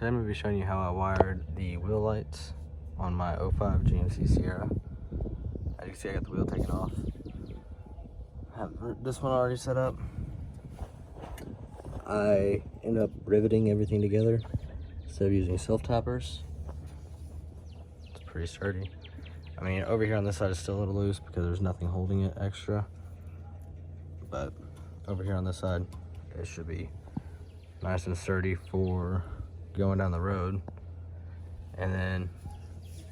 Today I'm going to be showing you how I wired the wheel lights on my 05 GMC Sierra. As you can see, I got the wheel taken off. I have this one already set up. I ended up riveting everything together instead of using self-tappers. It's pretty sturdy. I mean, over here on this side is still a little loose because there's nothing holding it extra. But over here on this side, it should be nice and sturdy for going down the road. And then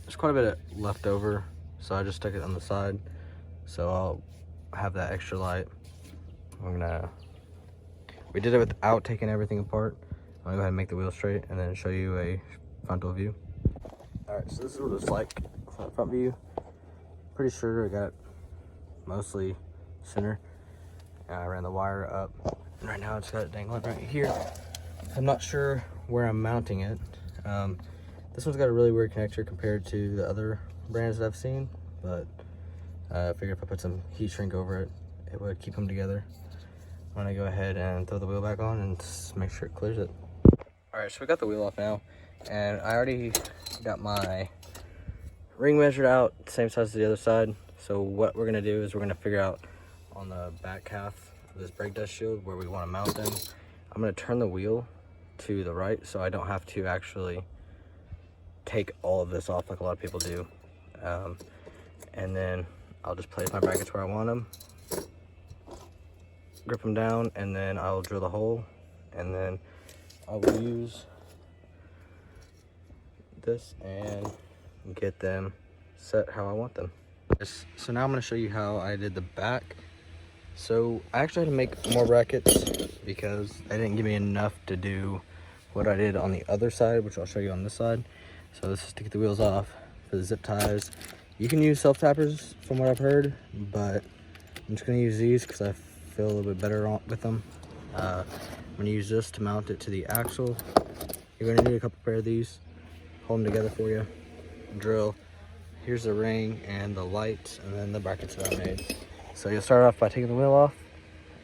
there's quite a bit left over, so I just stuck it on the side. So I'll have that extra light. We did it without taking everything apart. I'm gonna go ahead and make the wheel straight and then show you a frontal view. All right, so this is what it's like from the front view. Pretty sure I got it mostly center. I ran the wire up, and right now it's got it dangling right here. I'm not sure where I'm mounting it. This one's got a really weird connector compared to the other brands that I've seen, but I figured if I put some heat shrink over it, it would keep them together. I'm gonna go ahead and throw the wheel back on and just make sure it clears it. All right, so we got the wheel off now, and I already got my ring measured out, same size as the other side. So what we're gonna do is we're gonna figure out on the back half of this brake dust shield where we wanna mount them. I'm gonna turn the wheel to the right so I don't have to actually take all of this off like a lot of people do. And then I'll just place my brackets where I want them, grip them down, and then I'll drill the hole, and then I will use this and get them set how I want them. So now I'm going to show you how I did the back. So I actually had to make more brackets because they didn't give me enough to do what I did on the other side, which I'll show you on this side. So this is to get the wheels off for the zip ties. You can use self-tappers from what I've heard, but I'm just going to use these because I feel a little bit better with them. I'm going to use this to mount it to the axle. You're going to need a couple pair of these. Hold them together for you. Drill. Here's the ring and the lights, and then the brackets that I made. So you'll start off by taking the wheel off,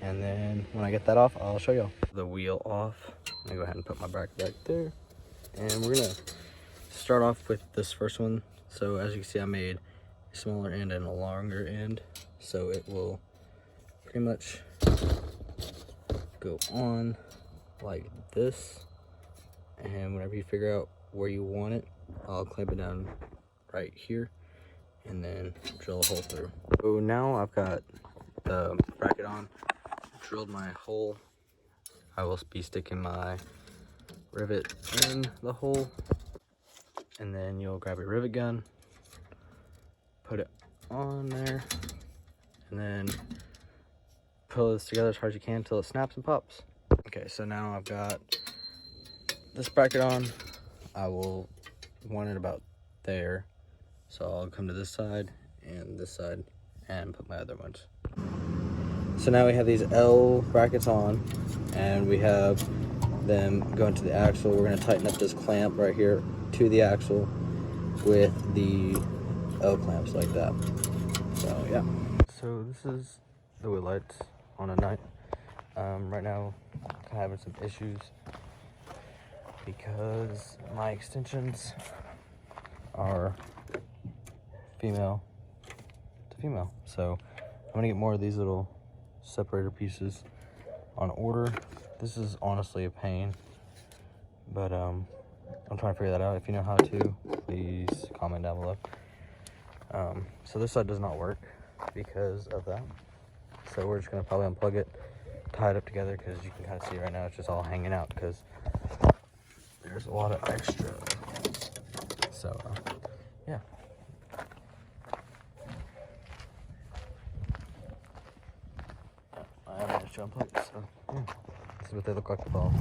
and then when I get that off, I'll show you the wheel off. I'm going to go ahead and put my bracket back there. And we're going to start off with this first one. So as you can see, I made a smaller end and a longer end, so it will pretty much go on like this. And whenever you figure out where you want it, I'll clamp it down right here and then drill a hole through. So now I've got the bracket on, drilled my hole. I will be sticking my rivet in the hole, and then you'll grab your rivet gun, put it on there, and then pull this together as hard as you can until it snaps and pops. Okay, so now I've got this bracket on. I will want it about there, so I'll come to this side and put my other ones. So now we have these L brackets on, and we have them going to the axle. We're going to tighten up this clamp right here to the axle with the L clamps like that. So yeah. So this is the wheel lights on a night. Right now I'm having some issues because my extensions are female to female. So I'm gonna get more of these little separator pieces on order. This is honestly a pain, but I'm trying to figure that out. If you know how to, please comment down below. So this side does not work because of that. So we're just gonna probably unplug it, tie it up together, because you can kind of see right now it's just all hanging out because there's a lot of extra. So yeah. I managed to unplug it, so yeah. This is what they look like with all.